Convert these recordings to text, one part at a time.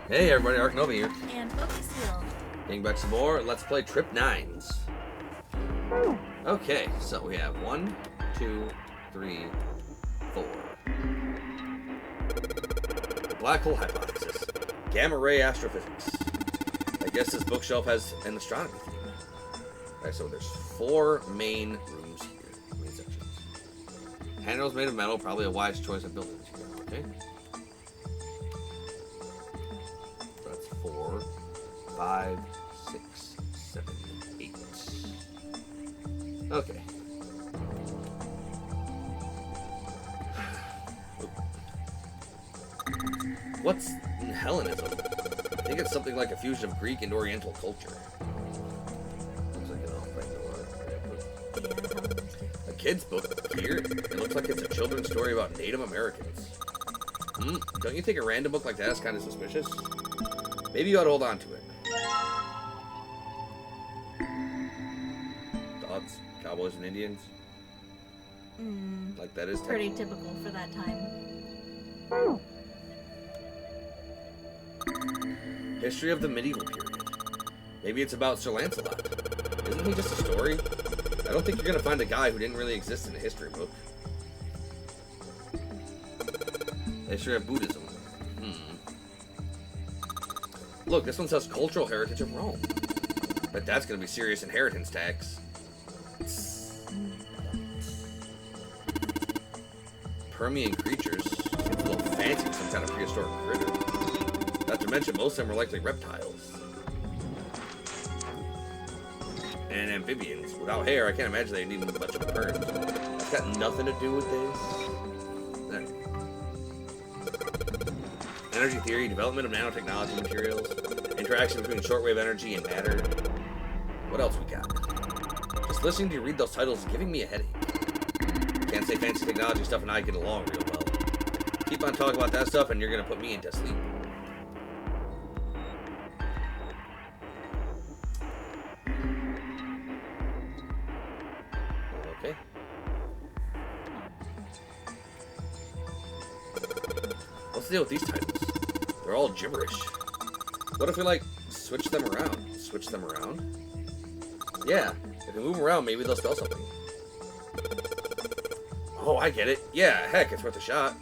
Hey everybody, Ark Nova here. And Focus Heal. Getting back some more. Let's play Trip Nines. Okay, so we have 1, 2, 3, 4. Black hole hypothesis. Gamma ray astrophysics. I guess this bookshelf has an astronomy theme. Alright, so there's 4 main rooms here. Main sections. Handrails made of metal, probably a wise choice of buildings here. Okay. So that's 4, 5, 6, 7, 8. Okay. What's Hellenism? I think it's something like a fusion of Greek and Oriental culture. Looks like an a kid's book here. It looks like it's a children's story about Native Americans. Don't you think a random book like that is kind of suspicious? Maybe you ought to hold on to it. Thoughts? Cowboys and Indians? Like that is pretty typical for that time. History of the medieval period. Maybe it's about Sir Lancelot. Isn't he just a story? I don't think you're gonna find a guy who didn't really exist in a history book. History of Buddhism. Look, this one says cultural heritage of Rome. But that's gonna be serious inheritance tax. Permian creatures. Seems a little fancy, some kind of prehistoric critter. Not to mention, most of them were likely reptiles. And amphibians. Without hair, I can't imagine they need much of a perm. That's got nothing to do with this. Right. Energy theory, development of nanotechnology materials, interaction between shortwave energy and matter. What else we got? Just listening to you read those titles is giving me a headache. Can't say fancy technology stuff and I get along real well. Keep on talking about that stuff and you're gonna put me into sleep. Okay. What's the deal with these titles? They're all gibberish. What if we, like, switch them around? Switch them around? Yeah, if we move them around, maybe they'll spell something. Oh, I get it. Yeah, heck, it's worth a shot.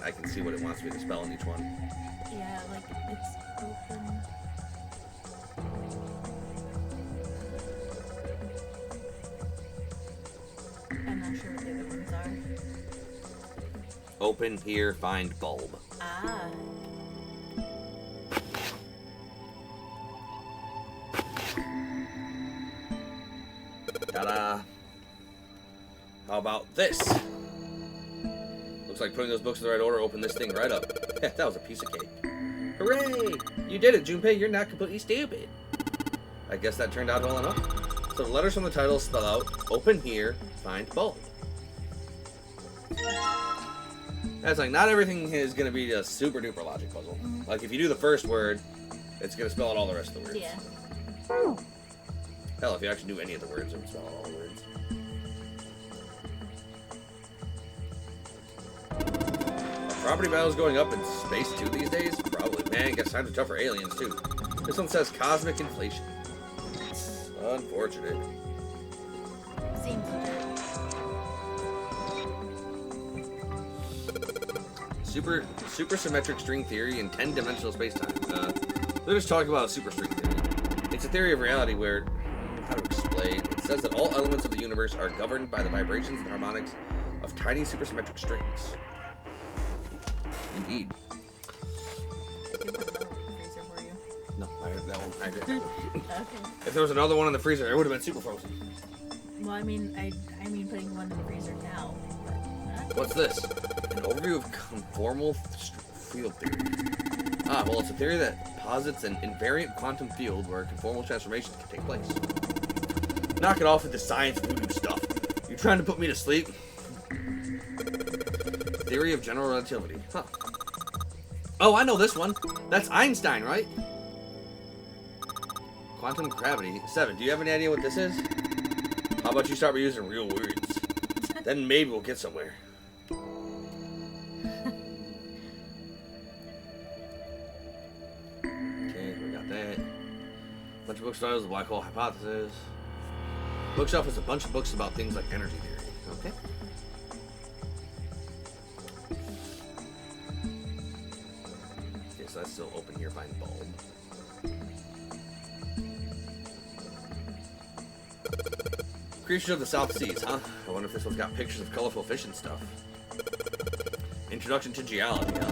I can see what it wants me to spell in each one. Yeah, like it's open. I'm not sure what the other ones are. Open here, find bulb. Ah. Ta-da! How about this? Looks like putting those books in the right order opened this thing right up. That was a piece of cake. Hooray! You did it, Junpei. You're not completely stupid. I guess that turned out well enough. So the letters from the title spell out, open here, find bulb. That's like, not everything is going to be a super duper logic puzzle. Like, if you do the first word, it's going to spell out all the rest of the words. Yeah. Hell, if you actually knew any of the words, it would spell out all the words. Property values going up in space too these days? Probably. Man, guess times are tough for aliens too. This one says cosmic inflation. Unfortunate. Seems legit. Supersymmetric string theory in 10-dimensional space-time. They're just talking about superstring theory. It's a theory of reality where, how to explain? It says that all elements of the universe are governed by the vibrations and harmonics of tiny supersymmetric strings. Indeed. No, I heard that one. I did. Okay. If there was another one in the freezer, it would have been super frozen. Well, I mean putting one in the freezer now. But, What's this? An overview of conformal field theory. Ah, well, it's a theory that posits an invariant quantum field where conformal transformations can take place. Knock it off with the science voodoo stuff. You trying to put me to sleep? Theory of general relativity. Huh. Oh, I know this one. That's Einstein, right? Quantum gravity. 7. Do you have any idea what this is? How about you start using real words? Then maybe we'll get somewhere. Okay, we got that. Bunch of book titles, the black hole hypothesis. Bookshelf has a bunch of books about things like energy theory. Okay. Okay, so that's still open here. Find bulb. Creatures of the South Seas, huh? I wonder if this one's got pictures of colorful fish and stuff. Introduction to geology, huh?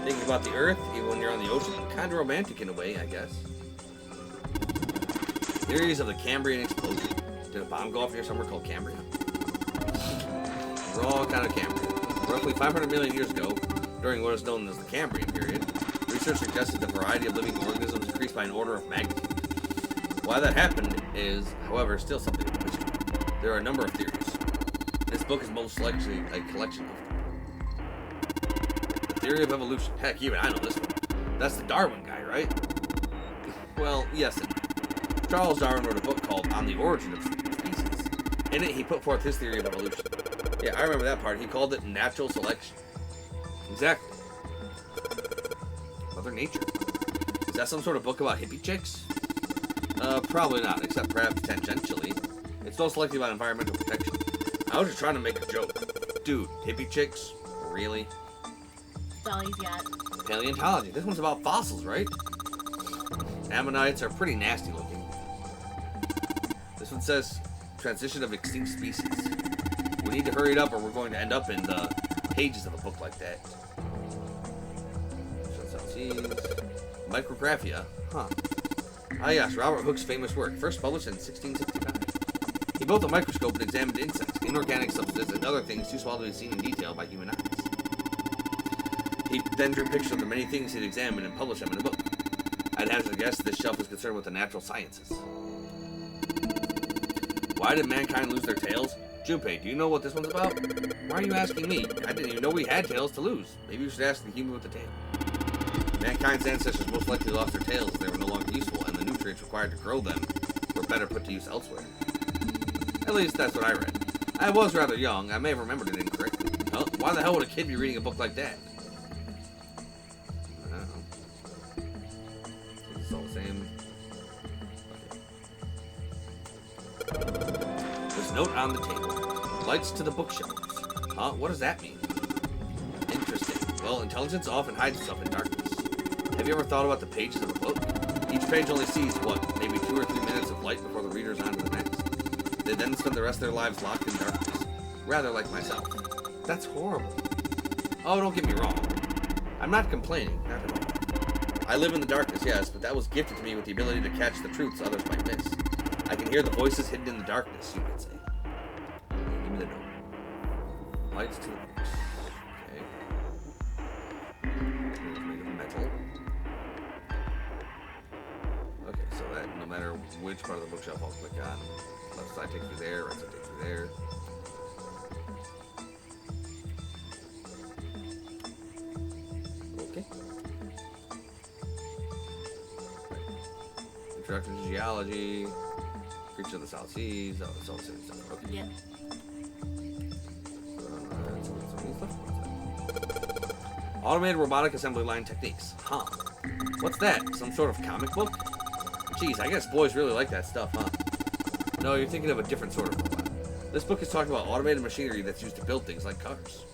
Thinking about the Earth, even when you're on the ocean. Kind of romantic in a way, I guess. Theories of the Cambrian explosion. Did a bomb go off near somewhere called Cambria? Raw kind of Cambria. Roughly 500 million years ago, during what is known as the Cambrian period, research suggested the variety of living organisms increased by an order of magnitude. Why that happened is, however, still something of a mystery. There are a number of theories. This book is most likely a collection of them. The theory of evolution. Heck, even I know this one. That's the Darwin guy, right? Well, yes. Charles Darwin wrote a book called On the Origin of Species. In it, he put forth his theory of evolution. Yeah, I remember that part. He called it natural selection. Exactly. Mother Nature. Is that some sort of book about hippie chicks? Probably not, except perhaps tangentially. It's most likely about environmental protection. I was just trying to make a joke. Dude, hippie chicks? Really? That's all he's got. Paleontology. This one's about fossils, right? Ammonites are pretty nasty looking. This one says transition of extinct species. We need to hurry it up or we're going to end up in the pages of a book like that. Micrographia. Huh. Ah yes, Robert Hooke's famous work, first published in 1665. He built a microscope and examined insects, inorganic substances, and other things too small to be seen in detail by human eyes. He then drew pictures of the many things he'd examined and published them in a book. I'd have to guess this shelf is concerned with the natural sciences. Why did mankind lose their tails? Junpei, do you know what this one's about? Why are you asking me? I didn't even know we had tails to lose. Maybe you should ask the human with the tail. Mankind's ancestors most likely lost their tails as they were no longer useful, and the nutrients required to grow them were better put to use elsewhere. At least that's what I read. I was rather young. I may have remembered it incorrectly. Well, why the hell would a kid be reading a book like that? I don't know. So it's all the same. Okay. There's a note on the table. Lights to the bookshelves. Huh? What does that mean? Interesting. Well, intelligence often hides itself in darkness. Have you ever thought about the pages of a book? Each page only sees, what, maybe 2 or 3 minutes of light before the reader's on to the next. They then spend the rest of their lives locked in darkness. Rather like myself. That's horrible. Oh, don't get me wrong. I'm not complaining, not at all. I live in the darkness, yes, but that was gifted to me with the ability to catch the truths others might miss. I can hear the voices hidden in the darkness, you could say. Give me the note. Lights to the books. Okay. It's made of metal. Okay, so that no matter which part of the bookshelf I'll click on, left side takes me there, right side takes me there. Okay. Introduction to geology, creatures of the South Seas, oh, it's all the same stuff. Okay. Yep. Automated robotic assembly line techniques. Huh. What's that? Some sort of comic book? Jeez, I guess boys really like that stuff, huh? No, you're thinking of a different sort of robot. This book is talking about automated machinery that's used to build things like cars.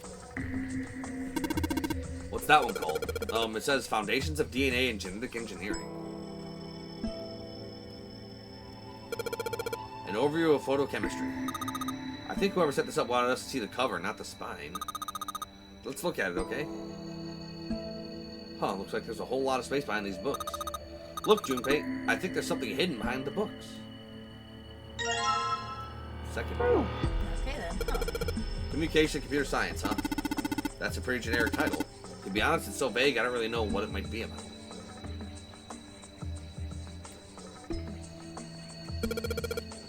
What's that one called? It says Foundations of DNA and Genetic Engineering. An overview of photochemistry. I think whoever set this up wanted us to see the cover, not the spine. Let's look at it, okay? Huh, looks like there's a whole lot of space behind these books. Look, Junpei, I think there's something hidden behind the books. Second. Okay then. Huh. Communication Computer Science, huh? That's a pretty generic title. To be honest, it's so vague I don't really know what it might be about.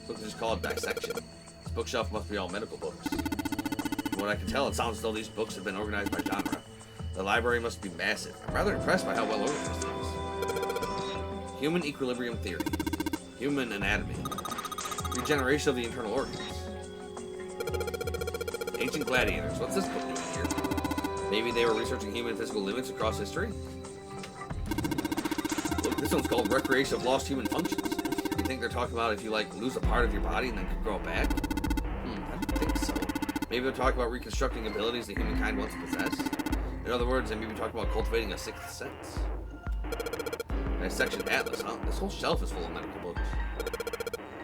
Look, just call it dissection. This bookshelf must be all medical books. From what I can tell, it sounds as though these books have been organized by genre. The library must be massive. I'm rather impressed by how well organized it is. Human equilibrium theory. Human anatomy. Regeneration of the internal organs. Ancient Gladiators. What's this book doing here? Maybe they were researching human physical limits across history? Look, this one's called Recreation of Lost Human Functions. You think they're talking about if you, like, lose a part of your body and then could grow it back? I don't think so. Maybe they're talking about reconstructing abilities that humankind once possessed. In other words, they may be talking about cultivating a sixth sense. Dissection Atlas, huh? This whole shelf is full of medical books.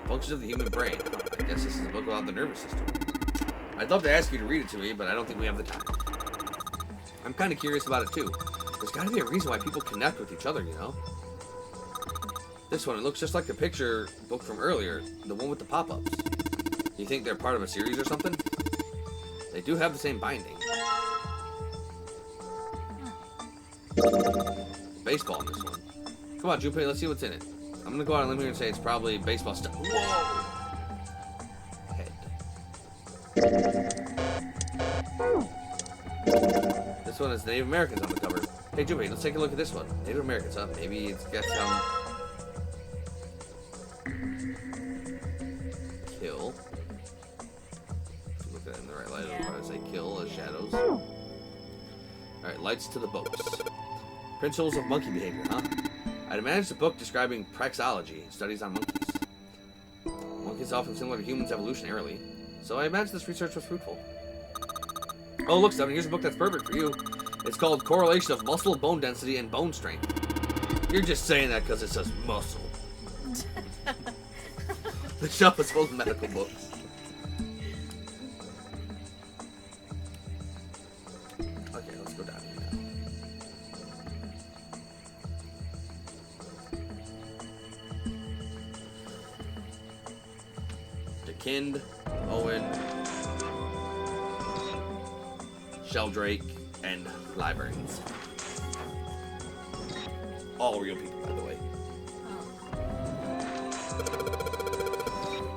Functions of the human brain. Huh? I guess this is a book about the nervous system. I'd love to ask you to read it to me, but I don't think we have the time. I'm kind of curious about it too. There's got to be a reason why people connect with each other, you know? This one, it looks just like the picture book from earlier, the one with the pop-ups. You think they're part of a series or something? They do have the same binding. Baseball in this one. Come on, Junpei, let's see what's in it. I'm gonna go out on a limb here and say it's probably baseball stuff. Whoa! Head. This one is Native Americans on the cover. Hey, Junpei, let's take a look at this one. Native Americans, huh? Maybe it's got some... kill. Look at it in the right light. Yeah. I'm trying to say kill as shadows. Alright, lights to the boats. Principles of monkey behavior, huh? I'd imagine it's a book describing praxeology, studies on monkeys. Monkeys are often similar to humans evolutionarily, so I imagine this research was fruitful. Oh, look, Steven, here's a book that's perfect for you. It's called Correlation of Muscle, Bone Density, and Bone Strength. You're just saying that because it says muscle. The shelf is full of medical books. Okay, let's go down here now. Kind, Owen, Sheldrake, and Librarians. All real people, by the way.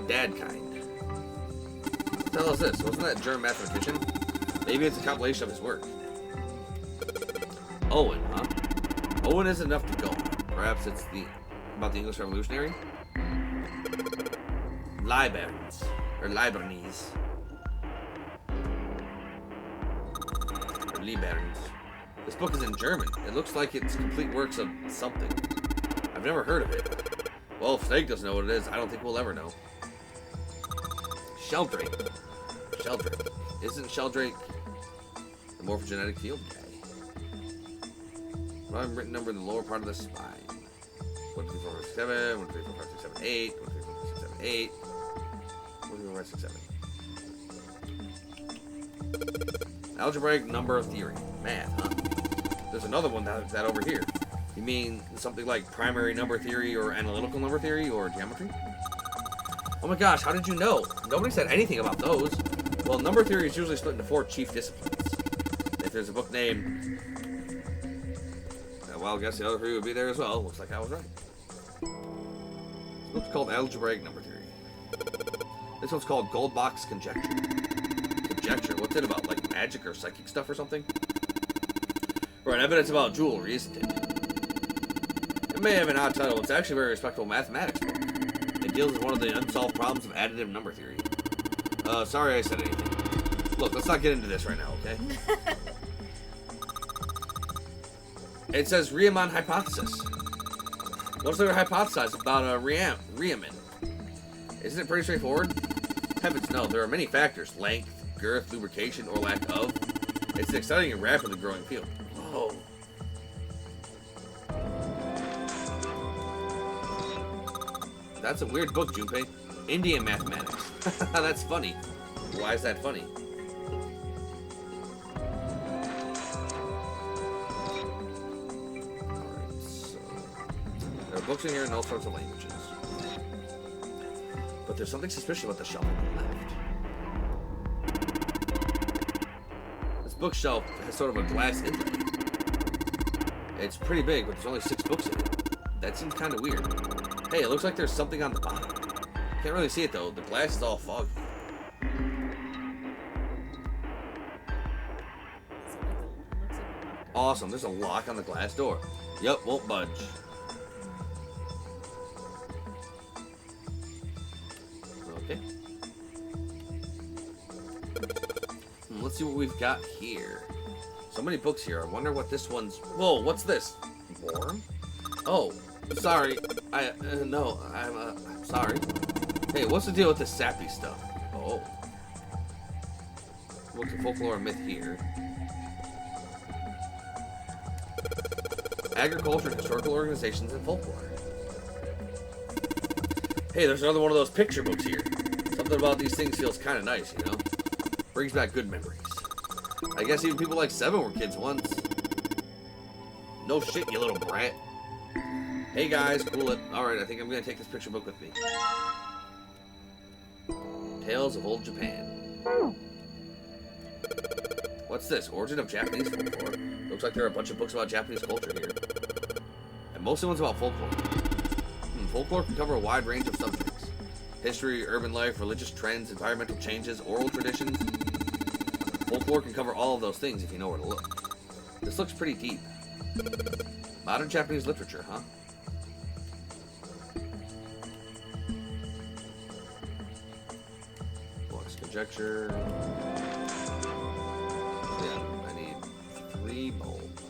Dadkind. What the hell is this? Wasn't that a German mathematician? Maybe it's a compilation of his work. Owen, huh? Owen isn't enough to go. Perhaps it's about the English Revolutionary? Librarians, or Libranies. Or Librans. This book is in German. It looks like it's complete works of something. I've never heard of it. Well, if Snake doesn't know what it is, I don't think we'll ever know. Sheldrake. Sheldrake. Isn't Sheldrake the morphogenetic field guy? Wrong written number in the lower part of the spine. 1, 2, 3, 4, 5, 6, 7. 1, 2, 3, 4, 5, 6, 7, 8. 1, 2, 3, 4, 5, 6, 7, 8. 1, 2, 3, 4, 5, 6, 7. Algebraic number theory. Math, huh? There's another one that over here. You mean something like primary number theory or analytical number theory or geometry? Oh my gosh, how did you know? Nobody said anything about those. Well, number theory is usually split into 4 chief disciplines. If there's a book named... well, I guess the other 3 would be there as well. Looks like I was right. This book's called Algebraic Number Theory. This one's called Goldbach's Conjecture. Conjecture? What's it about? Like magic or psychic stuff or something? Right, evidence about jewelry, isn't it? It may have an odd title. It's actually a very respectable mathematics book. It deals with one of the unsolved problems of additive number theory. Sorry I said anything. Look, let's not get into this right now, okay? It says Riemann hypothesis. What's there to hypothesize about Riemann? Isn't it pretty straightforward? Heavens no, there are many factors. Length, girth, lubrication, or lack of. It's an exciting and rapidly growing field. Whoa. That's a weird book, Junpei. Indian mathematics. That's funny. Why is that funny? Alright, so... there are books in here in all sorts of languages. But there's something suspicious about the shelf on the left. This bookshelf has sort of a glass inlay. It's pretty big, but there's only 6 books in it. That seems kind of weird. Hey, it looks like there's something on the bottom. Can't really see it though. The glass is all foggy. Awesome. There's a lock on the glass door. Yup, won't budge. Okay. let's see what we've got here. So many books here. I wonder what this one's... Whoa, what's this? Worm? Oh, sorry. No, I'm sorry. Hey, what's the deal with this sappy stuff? Oh. Books of folklore and myth here. Agriculture and historical organizations and folklore. Hey, there's another one of those picture books here. Something about these things feels kind of nice, you know? Brings back good memories. I guess even people like Seven were kids once. No shit, you little brat. Hey guys, cool it. Alright, I think I'm gonna take this picture book with me. Tales of Old Japan. What's this? Origin of Japanese folklore. Looks like there are a bunch of books about Japanese culture here. And most of the ones about folklore. Folklore can cover a wide range of subjects. History, urban life, religious trends, environmental changes, oral traditions. Folklore can cover all of those things if you know where to look. This looks pretty deep. Modern Japanese literature, huh? Flux conjecture. Yeah, I need 3 bulbs.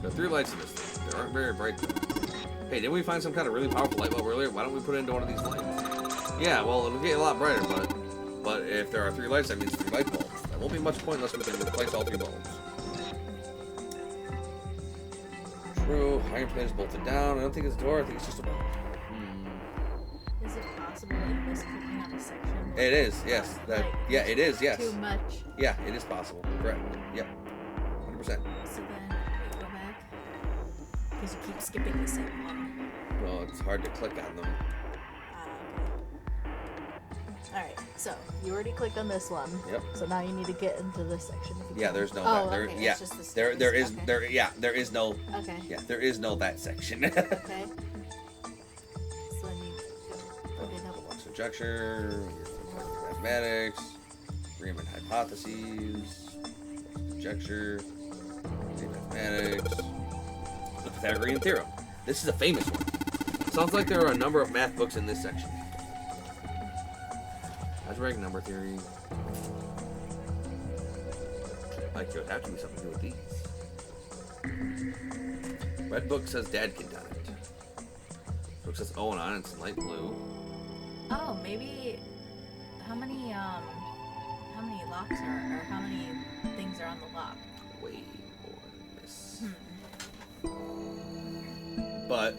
There are 3 lights in this thing. They aren't very bright though. Hey, didn't we find some kind of really powerful light bulb earlier? Why don't we put it into one of these lights? Yeah, well, it'll get a lot brighter, but if there are 3 lights, that means 3 light bulbs. That won't be much point unless we can replace all 3 bulbs. True. Iron plate is bolted down. I don't think it's a door. I think it's just a bulb. Is it possible that you missed clicking on a section? It is, yes. Yeah, it is, yes. Too much. Yeah, it is possible. Correct. Yep. 100%. So then, wait, go back. Because you keep skipping the same one. Well, it's hard to click on them. Okay. Alright, so you already clicked on this one. Yep. So now you need to get into this section. If you Yeah, can. there's no Oh, that. okay. Yeah, It's just this there is okay. there is no Okay. yeah, there is no that section. Okay. So then you go. Okay, that will work. Conjecture, mathematics, Riemann hypotheses, conjecture, mathematics, the Pythagorean theorem. This is a famous one. Sounds like there are a number of math books in this section. Algebraic number theory. Like it would have to be something to do with these. Red book says Dadkind on it. Book says Owen on it. It's light blue. Oh, maybe. How many locks are, or how many things are on the lock? Way more than this. Hmm. But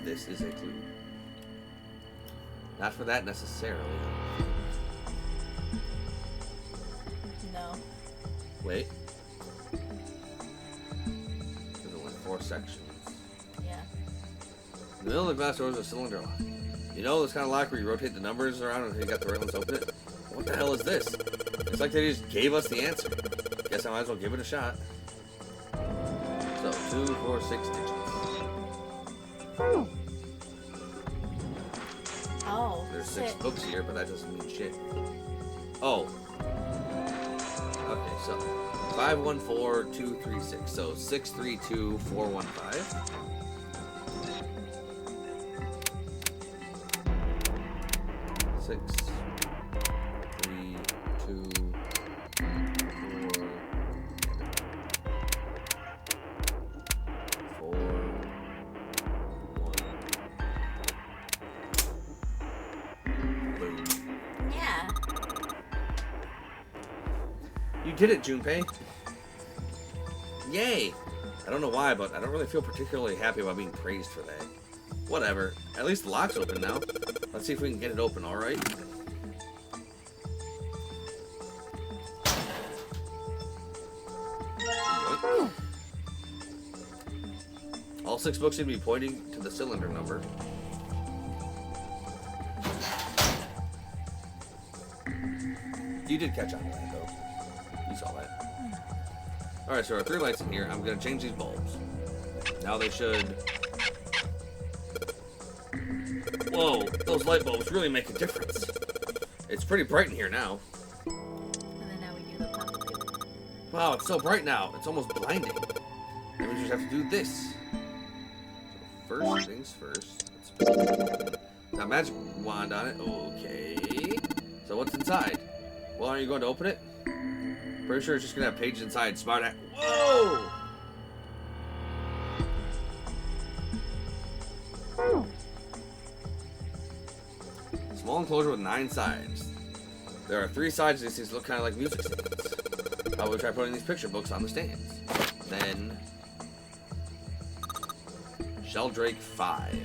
this is a clue. Not for that necessarily. No. Wait. There's only 4 sections. Yeah. In the middle of the glass door is a cylinder lock. You know this kind of lock where you rotate the numbers around until you got the right ones to open it? What the hell is this? It's like they just gave us the answer. Guess I might as well give it a shot. So, 2, 4, 6 digits. Oh. There's 6 shit. books here, but that doesn't mean shit. Oh. Okay, so 514236. So 632415. Six, 3, 2, 4, 4, 1. Boom. Yeah. You did it, Junpei. Yay! I don't know why, but I don't really feel particularly happy about being praised for that. Whatever. At least the lock's open now. Let's see if we can get it open, alright? All 6 books should be pointing to the cylinder number. You did catch on to that, though. You saw that. Alright, so there are 3 lights in here. I'm going to change these bulbs. Now they should... Whoa, those light bulbs really make a difference. It's pretty bright in here now. And then now we do the positive. Wow, it's so bright now. It's almost blinding. Then we just have to do this. So first things first. Let's put that magic wand on it. Okay. So what's inside? Well, are you going to open it? Pretty sure it's just gonna have pages inside. Smart ass. Whoa! Small enclosure with 9 sides. There are 3 sides. These things look kind of like music stands. I will try putting these picture books on the stands. Then Sheldrake 5.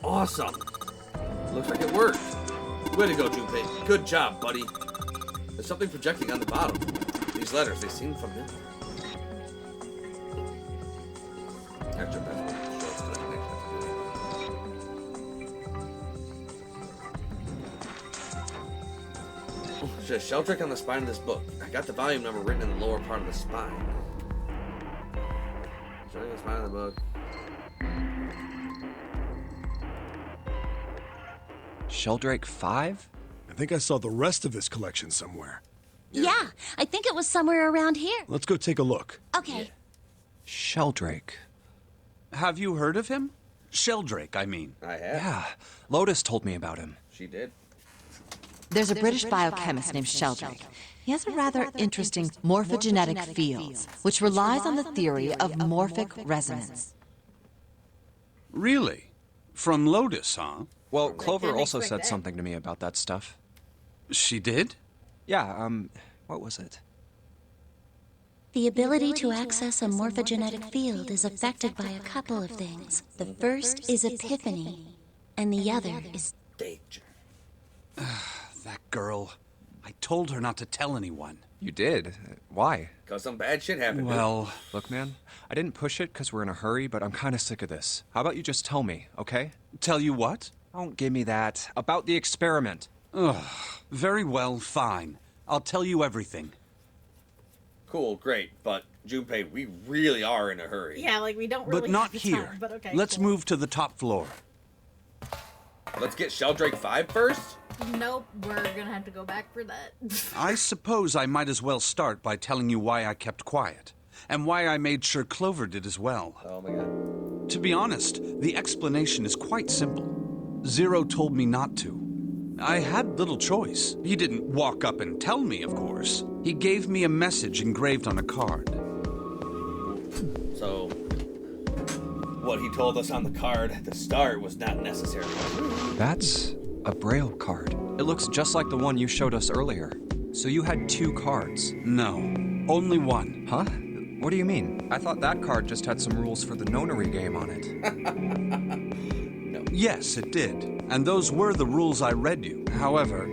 Awesome. Looks like it worked. Way to go, Junpei. Good job, buddy. There's something projecting on the bottom. These letters, they seem familiar. Extra pencil. There's a Sheldrake on the spine of this book. I got the volume number written in the lower part of the spine. Showing the spine of the book. Sheldrake 5? I think I saw the rest of this collection somewhere. Yeah, I think it was somewhere around here. Let's go take a look. Okay. Sheldrake. Have you heard of him? Sheldrake, I mean. I have. Yeah, Lotus told me about him. She did. There's a British biochemist named Sheldrake. He has a rather interesting morphogenetic fields, which relies on the theory of morphic resonance. Really? From Lotus, huh? Well, Clover Didn't also expect said that. something to me about that stuff. She did? Yeah, what was it? The ability to access a morphogenetic field is affected by a couple of things. The first is epiphany, and the other is... Danger. That girl. I told her not to tell anyone. You did? Why? Cause some bad shit happened. Well, Look, man, I didn't push it because we're in a hurry, but I'm kind of sick of this. How about you just tell me, okay? tell you what? Don't give me that. About the experiment. Ugh, very well, fine. I'll tell you everything. Cool, great, but Junpei, we really are in a hurry. Yeah, like we don't really But not have the here. time, but okay, Let's cool. move to the top floor. Let's get Sheldrake 5 first? Nope, we're gonna have to go back for that. I suppose I might as well start by telling you why I kept quiet, and why I made sure Clover did as well. Oh my god. To be honest, the explanation is quite simple. Zero told me not to. I had little choice. He didn't walk up and tell me, of course. He gave me a message engraved on a card. So, what he told us on the card at the start was not necessarily true. That's a Braille card. It looks just like the one you showed us earlier. So you had 2 cards. No, only one. Huh? What do you mean? I thought that card just had some rules for the nonary game on it. Yes, it did. And those were the rules I read you. However,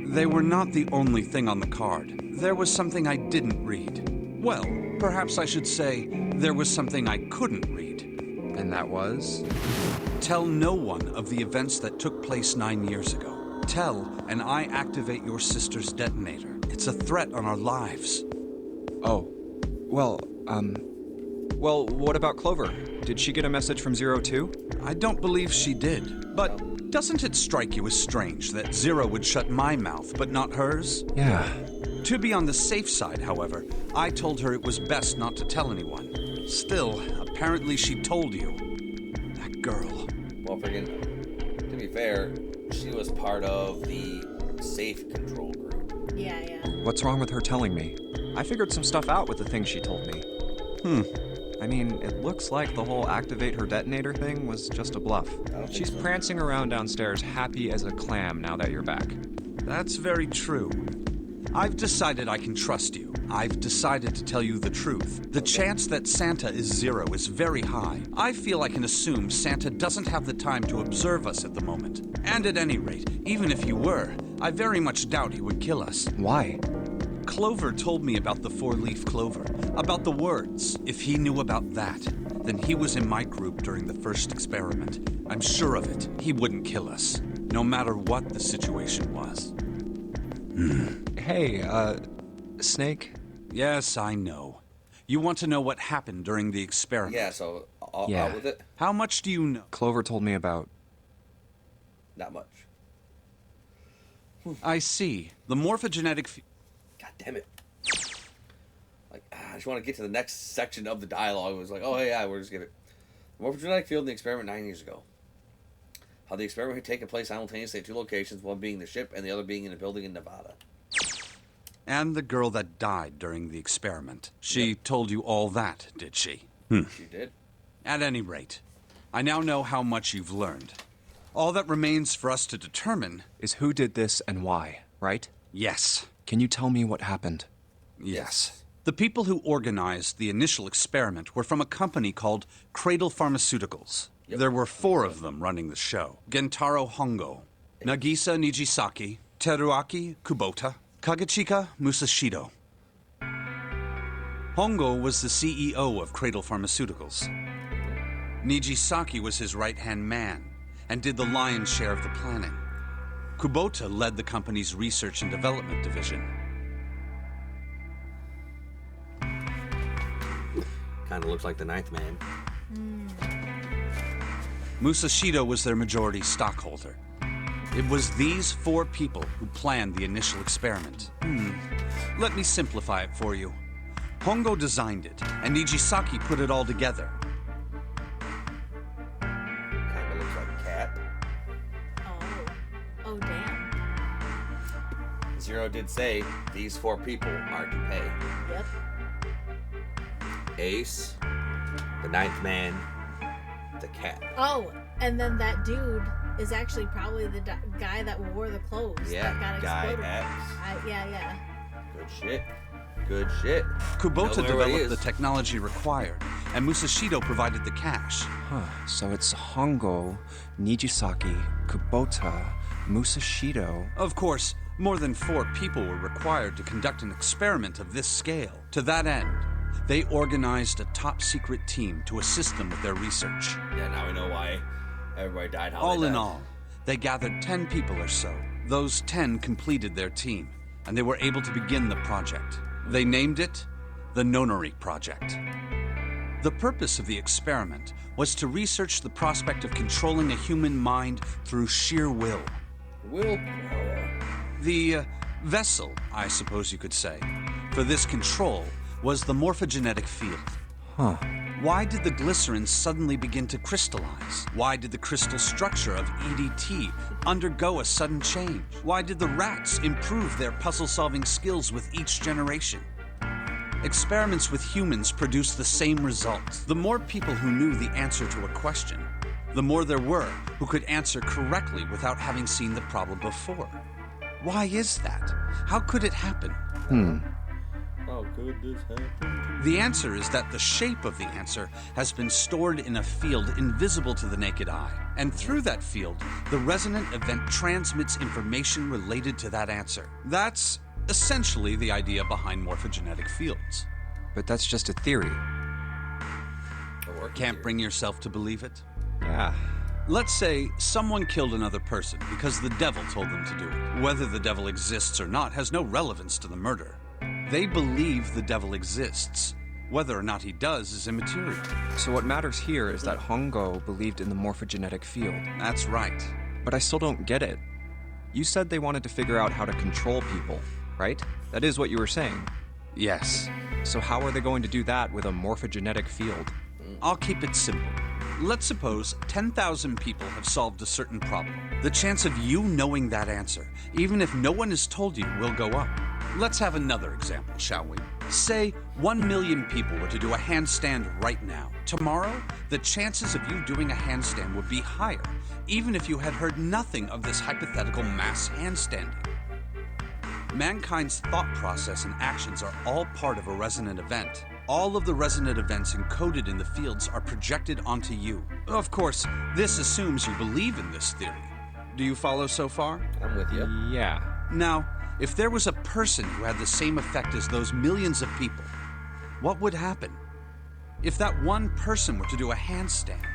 they were not the only thing on the card. There was something I didn't read. Well, perhaps I should say there was something I couldn't read. And that was? Tell no one of the events that took place 9 years ago. Tell, and I activate your sister's detonator. It's a threat on our lives. Oh. Well, Well, what about Clover? Did she get a message from Zero too? I don't believe she did. But doesn't it strike you as strange that Zero would shut my mouth, but not hers? Yeah. To be on the safe side, however, I told her it was best not to tell anyone. Still, apparently she told you. That girl. Well, friggin', to be fair, she was part of the safe control group. Yeah. What's wrong with her telling me? I figured some stuff out with the things she told me. I mean, it looks like the whole activate her detonator thing was just a bluff. She's prancing around downstairs happy as a clam now that you're back. That's very true. I've decided I can trust you. I've decided to tell you the truth. The chance that Santa is Zero is very high. I feel I can assume Santa doesn't have the time to observe us at the moment. And at any rate, even if he were, I very much doubt he would kill us. Why? Clover told me about the 4-leaf clover, about the words. If he knew about that, then he was in my group during the first experiment. I'm sure of it. He wouldn't kill us, no matter what the situation was. Hey, Snake? Yes, I know. You want to know what happened during the experiment? Yeah, so Yeah. out with it. How much do you know? Clover told me about... Not much. I see. The morphogenetic... God damn it. Like, I just want to get to the next section of the dialogue. It was like, oh, yeah, we're just gonna... The morphogenetic field in the experiment 9 years ago. How the experiment had taken place simultaneously at 2 locations, one being the ship and the other being in a building in Nevada. And the girl that died during the experiment. She told you all that, did she? She did. At any rate, I now know how much you've learned. All that remains for us to determine Is who did this and why, right? yes. Can you tell me what happened? Yes. The people who organized the initial experiment were from a company called Cradle Pharmaceuticals. Yep. There were 4 of them running the show. Gentaro Hongo, Nagisa Nijisaki, Teruaki Kubota, Kagechika Musashido. Hongo was the CEO of Cradle Pharmaceuticals. Nijisaki was his right-hand man and did the lion's share of the planning. Kubota led the company's research and development division. Kind of looks like the 9th man. Musashido was their majority stockholder. It was these 4 people who planned the initial experiment. Let me simplify it for you. Hongo designed it, and Nijisaki put it all together. Kind of looks like a cat. Oh, damn. Zero did say these 4 people are to pay. Yep. Ace, the 9th man, the cat. Oh, and then that dude is actually probably the guy that wore the clothes. Yeah, that got Guy exploded. X. Yeah. Good shit. Good shit. Kubota Know where he developed is. the technology required, and Musashido provided the cash. Huh, so it's Hongo, Nijisaki, Kubota, Musashido. Of course, more than 4 people were required to conduct an experiment of this scale. To that end, they organized a top-secret team to assist them with their research. Yeah, now we know why everybody died. How All they in died. all, they gathered 10 people or so. Those 10 completed their team, and they were able to begin the project. They named it the Nonori Project. The purpose of the experiment was to research the prospect of controlling a human mind through sheer will. Willpower. The vessel, I suppose you could say, for this control was the morphogenetic field. Huh. Why did the glycerin suddenly begin to crystallize? Why did the crystal structure of EDT undergo a sudden change? Why did the rats improve their puzzle-solving skills with each generation? Experiments with humans produced the same results. The more people who knew the answer to a question, the more there were who could answer correctly without having seen the problem before. Why is that? How could it happen? How could this happen? The answer is that the shape of the answer has been stored in a field invisible to the naked eye. And through that field, the resonant event transmits information related to that answer. That's essentially the idea behind morphogenetic fields. But that's just a theory. Can't bring yourself to believe it? Yeah. Let's say someone killed another person because the devil told them to do it. Whether the devil exists or not has no relevance to the murder. They believe the devil exists. Whether or not he does is immaterial. So what matters here is that Hongo believed in the morphogenetic field. That's right. But I still don't get it. You said they wanted to figure out how to control people, right? That is what you were saying. Yes. So how are they going to do that with a morphogenetic field? I'll keep it simple. Let's suppose 10,000 people have solved a certain problem. The chance of you knowing that answer, even if no one has told you, will go up. Let's have another example, shall we? Say 1 million people were to do a handstand right now. Tomorrow, the chances of you doing a handstand would be higher, even if you had heard nothing of this hypothetical mass handstanding. Mankind's thought process and actions are all part of a resonant event. All of the resonant events encoded in the fields are projected onto you. Of course, this assumes you believe in this theory. Do you follow so far? I'm with you. Yeah. Now, if there was a person who had the same effect as those millions of people, what would happen? If that one person were to do a handstand,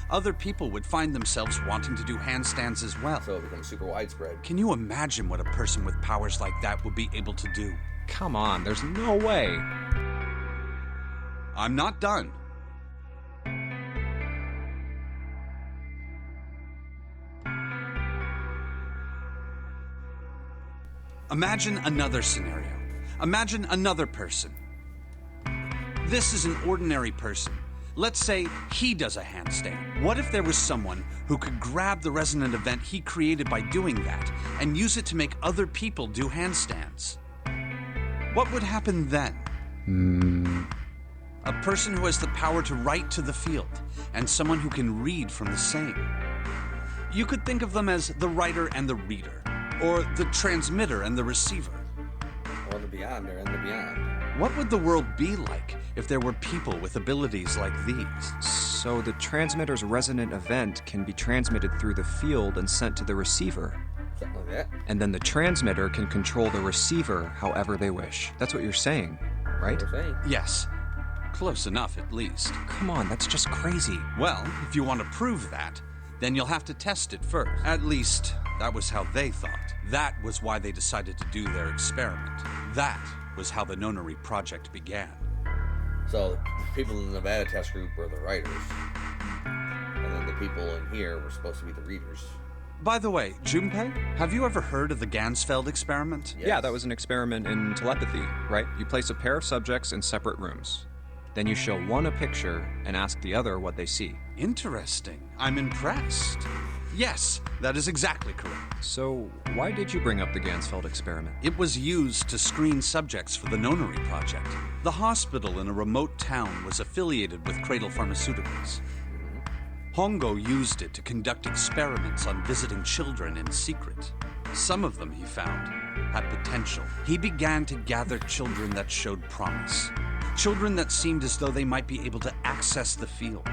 other people would find themselves wanting to do handstands as well. So it becomes super widespread. Can you imagine what a person with powers like that would be able to do? Come on, there's no way. I'm not done. Imagine another scenario. Imagine another person. This is an ordinary person, Let's say he does a handstand. What if there was someone who could grab the resonant event he created by doing that and use it to make other people do handstands? What would happen then? A person who has the power to write to the field, and someone who can read from the same. You could think of them as the writer and the reader, or the transmitter and the receiver. Or the beyonder and the beyond. What would the world be like if there were people with abilities like these? So the transmitter's resonant event can be transmitted through the field and sent to the receiver. Something like that. And then the transmitter can control the receiver however they wish. That's what you're saying, right? What we're saying. Yes. Close enough, at least. Come on, that's just crazy. Well, if you want to prove that, then you'll have to test it first. At least, that was how they thought. That was why they decided to do their experiment. That was how the Nonary Project began. So, the people in the Nevada test group were the writers. And then the people in here were supposed to be the readers. By the way, Junpei, have you ever heard of the Gansfeld experiment? Yes. Yeah, that was an experiment in telepathy, right? You place a pair of subjects in separate rooms. Then you show one a picture and ask the other what they see. Interesting. I'm impressed. Yes, that is exactly correct. So, why did you bring up the Gansfeld experiment? It was used to screen subjects for the Nonary Project. The hospital in a remote town was affiliated with Cradle Pharmaceuticals. Hongo used it to conduct experiments on visiting children in secret. Some of them, he found, had potential. He began to gather children that showed promise. Children that seemed as though they might be able to access the field.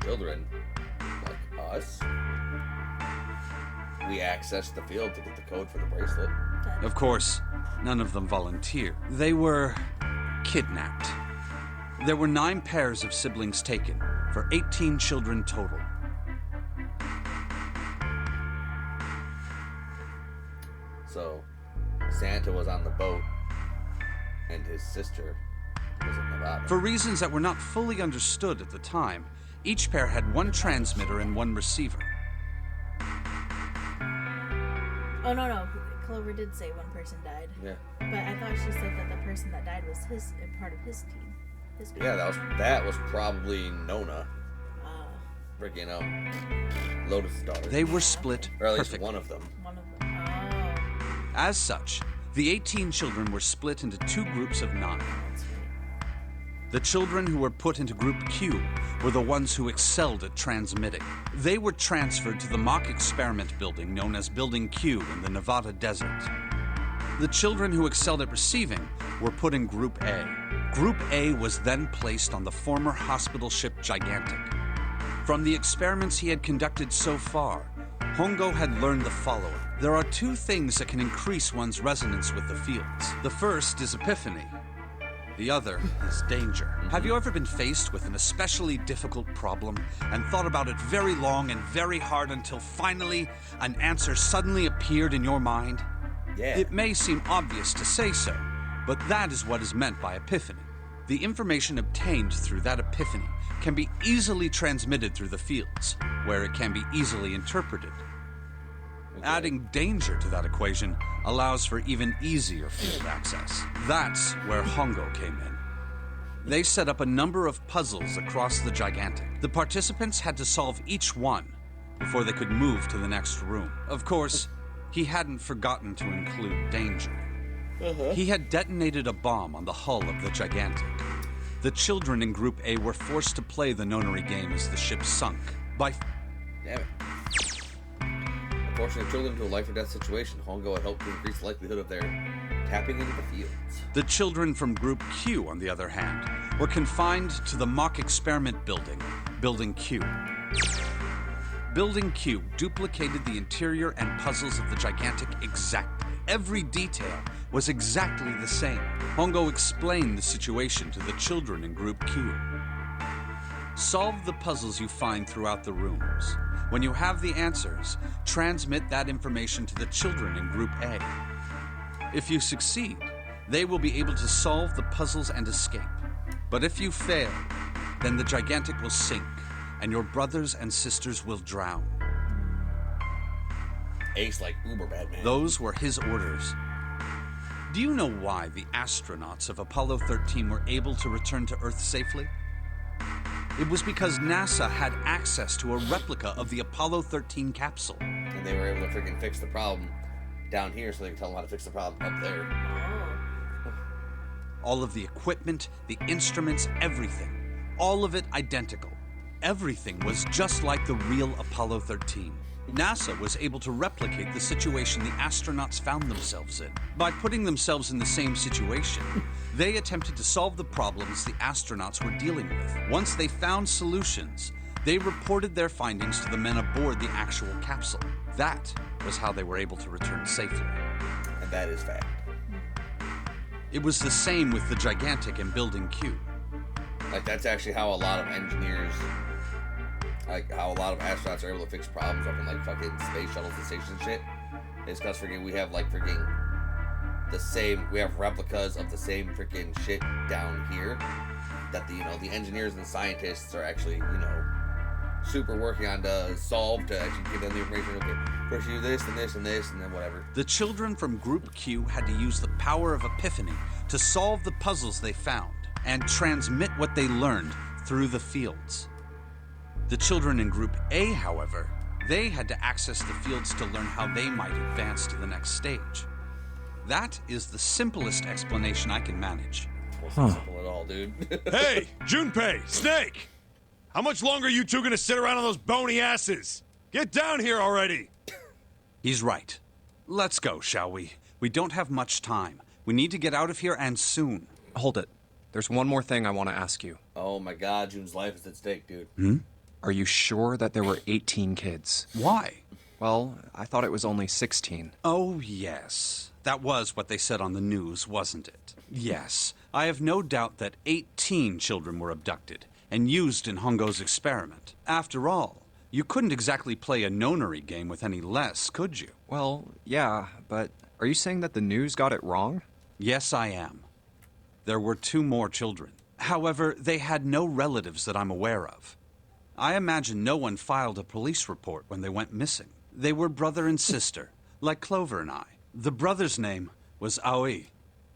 Children, like us, we accessed the field to get the code for the bracelet. Of course, none of them volunteered. They were kidnapped. There were 9 pairs of siblings taken, for 18 children total. So, Santa was on the boat, and his sister was in Nevada. For reasons that were not fully understood at the time, each pair had one transmitter and one receiver. Oh, no. Clover did say one person died. Yeah. But I thought she said that the person that died was part of his team. His group. Yeah, that was probably Nona. Freaking Lotus' daughter. They were split Or at least perfectly. one of them. One of them. Oh. As such, the 18 children were split into 2 groups of 9. That's right. The children who were put into Group Q were the ones who excelled at transmitting. They were transferred to the mock experiment building known as Building Q in the Nevada desert. The children who excelled at receiving were put in Group A. Group A was then placed on the former hospital ship Gigantic. From the experiments he had conducted so far, Hongo had learned the following. There are 2 things that can increase one's resonance with the fields. The first is epiphany. The other is danger. Have you ever been faced with an especially difficult problem and thought about it very long and very hard until finally an answer suddenly appeared in your mind? Yeah. It may seem obvious to say so, but that is what is meant by epiphany. The information obtained through that epiphany can be easily transmitted through the fields, where it can be easily interpreted. Okay. Adding danger to that equation allows for even easier field access. That's where Hongo came in. They set up a number of puzzles across the Gigantic. The participants had to solve each one before they could move to the next room. Of course, he hadn't forgotten to include danger. He had detonated a bomb on the hull of the Gigantic. The children in Group A were forced to play the Nonary game as the ship sunk. By Damn it. Forcing children to a life or death situation, Hongo had hoped to increase the likelihood of their tapping into the fields. The children from Group Q, on the other hand, were confined to the mock experiment building, Building Q. Building Q duplicated the interior and puzzles of the Gigantic exactly. Every detail was exactly the same. Hongo explained the situation to the children in Group Q. Solve the puzzles you find throughout the rooms. When you have the answers, transmit that information to the children in Group A. If you succeed, they will be able to solve the puzzles and escape. But if you fail, then the Gigantic will sink, and your brothers and sisters will drown. Ace like uber bad man. Those were his orders. Do you know why the astronauts of Apollo 13 were able to return to Earth safely? It was because NASA had access to a replica of the Apollo 13 capsule. And they were able to freaking fix the problem down here so they could tell them how to fix the problem up there. Oh. All of the equipment, the instruments, everything. All of it identical. Everything was just like the real Apollo 13. NASA was able to replicate the situation the astronauts found themselves in. By putting themselves in the same situation, they attempted to solve the problems the astronauts were dealing with. Once they found solutions, they reported their findings to the men aboard the actual capsule. That was how they were able to return safely. And that is fact. It was the same with the gigantic and building Q. Like, that's actually how a lot of engineers, like, how a lot of astronauts are able to fix problems up in, like, fucking space shuttles and stations and shit. It's because, freaking, we have, like, freaking the same, we have replicas of the same freaking shit down here that the, you know, the engineers and the scientists are actually, you know, super working on to solve, to actually give them the information. Okay, first you do this and this and this and then whatever. The children from Group Q had to use the power of epiphany to solve the puzzles they found and transmit what they learned through the fields. The children in Group A, however, they had to access the fields to learn how they might advance to the next stage. That is the simplest explanation I can manage. Wasn't simple at all, dude. Hey, Junpei, Snake! How much longer are you two gonna sit around on those bony asses? Get down here already! He's right. Let's go, shall we? We don't have much time. We need to get out of here, and soon. Hold it. There's one more thing I want to ask you. Oh my god, June's life is at stake, dude. Are you sure that there were 18 kids? Why? Well, I thought it was only 16. Oh, yes. That was what they said on the news, wasn't it? Yes. I have no doubt that 18 children were abducted and used in Hongo's experiment. After all, you couldn't exactly play a nonary game with any less, could you? Well, yeah, but are you saying that the news got it wrong? Yes, I am. There were 2 more children. However, they had no relatives that I'm aware of. I imagine no one filed a police report when they went missing. They were brother and sister, like Clover and I. The brother's name was Aoi.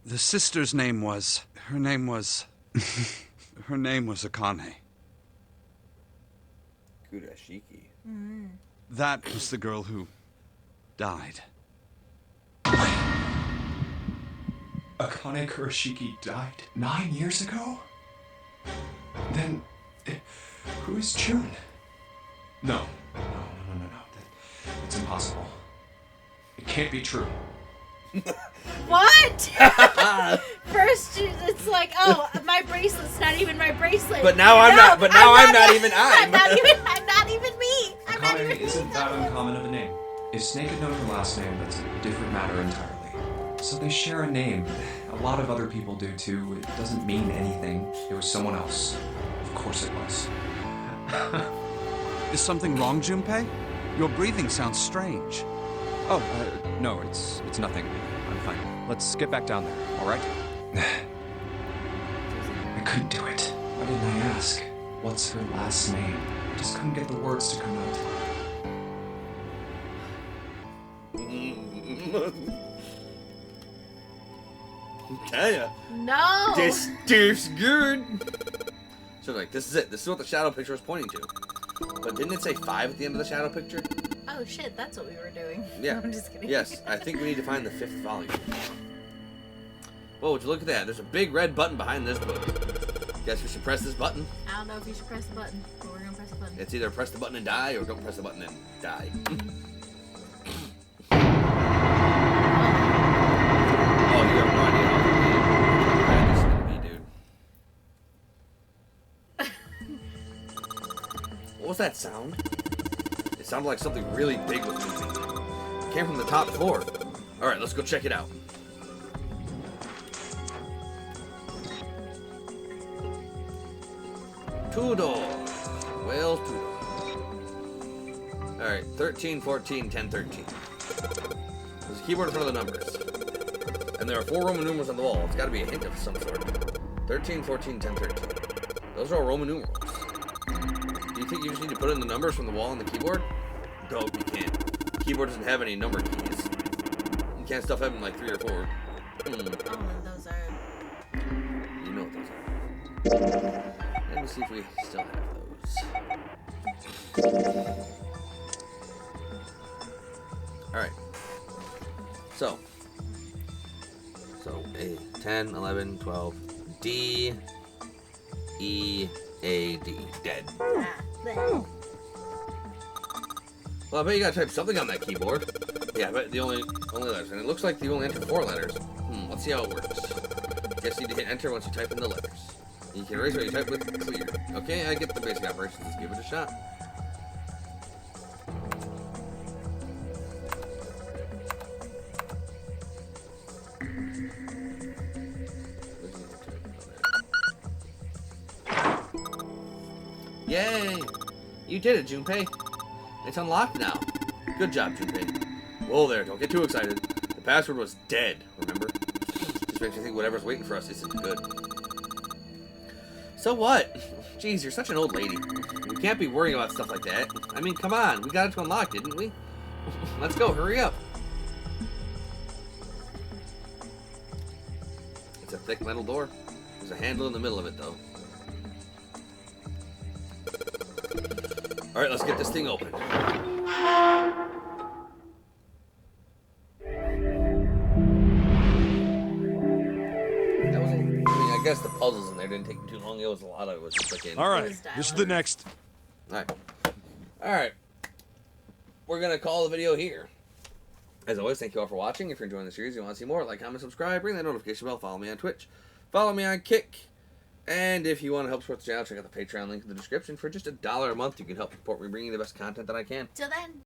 The sister's name was... Her name was Akane. Kurashiki. That was the girl who died. Akane Kurashiki died 9 years ago? Then, who is June? No. It's impossible. It can't be true. What? First, it's like, oh, my bracelet's not even my bracelet. But now I'm not. But now I'm not even. I'm not even me. I'm not even Akane me. isn't that uncommon of a name. If Snake had known her last name, that's a different matter entirely. So they share a name. A lot of other people do too. It doesn't mean anything. It was someone else. Of course it was. Is something wrong, Junpei? Your breathing sounds strange. Oh, no, it's nothing. I'm fine. Let's get back down there, all right? I couldn't do it. Why didn't I ask? What's her last name? I just couldn't get the words to come out. Tell ya. No. This tastes good. So like, this is it. This is what the shadow picture was pointing to. But didn't it say 5 at the end of the shadow picture? Oh shit, that's what we were doing. Yeah. I'm just kidding. Yes, I think we need to find the 5th volume. Whoa, would you look at that? There's a big red button behind this book. Guess we should press this button? I don't know if you should press the button, but we're gonna press the button. It's either press the button and die, or don't press the button and die. Oh, you have no idea how bad this is gonna be, dude. What was that sound? It sounded like something really big was moving. It came from the top floor. Alright, let's go check it out. Two doors. Well, 2 doors. Alright, 13, 14, 10, 13. There's a keyboard in front of the numbers. And there are 4 Roman numerals on the wall. It's gotta be a hint of some sort. 13, 14, 10, 13. Those are all Roman numerals. Do you think you just need to put in the numbers from the wall on the keyboard? No, you can't. The keyboard doesn't have any number keys. You can't stuff them in like 3 or 4. Oh, and those are. You know what those are. Let me see if we still have those. Alright. So A, 10, 11, 12, D, E, A, D. Dead. Ah, Well, I bet you gotta type something on that keyboard. Yeah, I bet the only letters. And it looks like you only enter 4 letters. Let's see how it works. Guess you need to hit enter once you type in the letters. You can erase what you type with clear. Okay, I get the basic operations. Let's give it a shot. Yay! You did it, Junpei. It's unlocked now. Good job, Junpei. Whoa there, don't get too excited. The password was dead, remember? Just makes you think whatever's waiting for us isn't good. So what? Jeez, you're such an old lady. We can't be worrying about stuff like that. I mean, come on, we got it to unlock, didn't we? Let's go, hurry up. It's a thick metal door. There's a handle in the middle of it, though. Alright, let's get this thing open. I guess the puzzles in there didn't take too long. It was a lot of it was freaking. All right, this is the next. All right. We're gonna call the video here. As always, thank you all for watching. If you're enjoying the series, you want to see more, like, comment, subscribe, ring that notification bell, follow me on Twitch, follow me on Kick, and if you want to help support the channel, check out the Patreon link in the description. For just $1 a month, you can help support me bringing the best content that I can. Till then.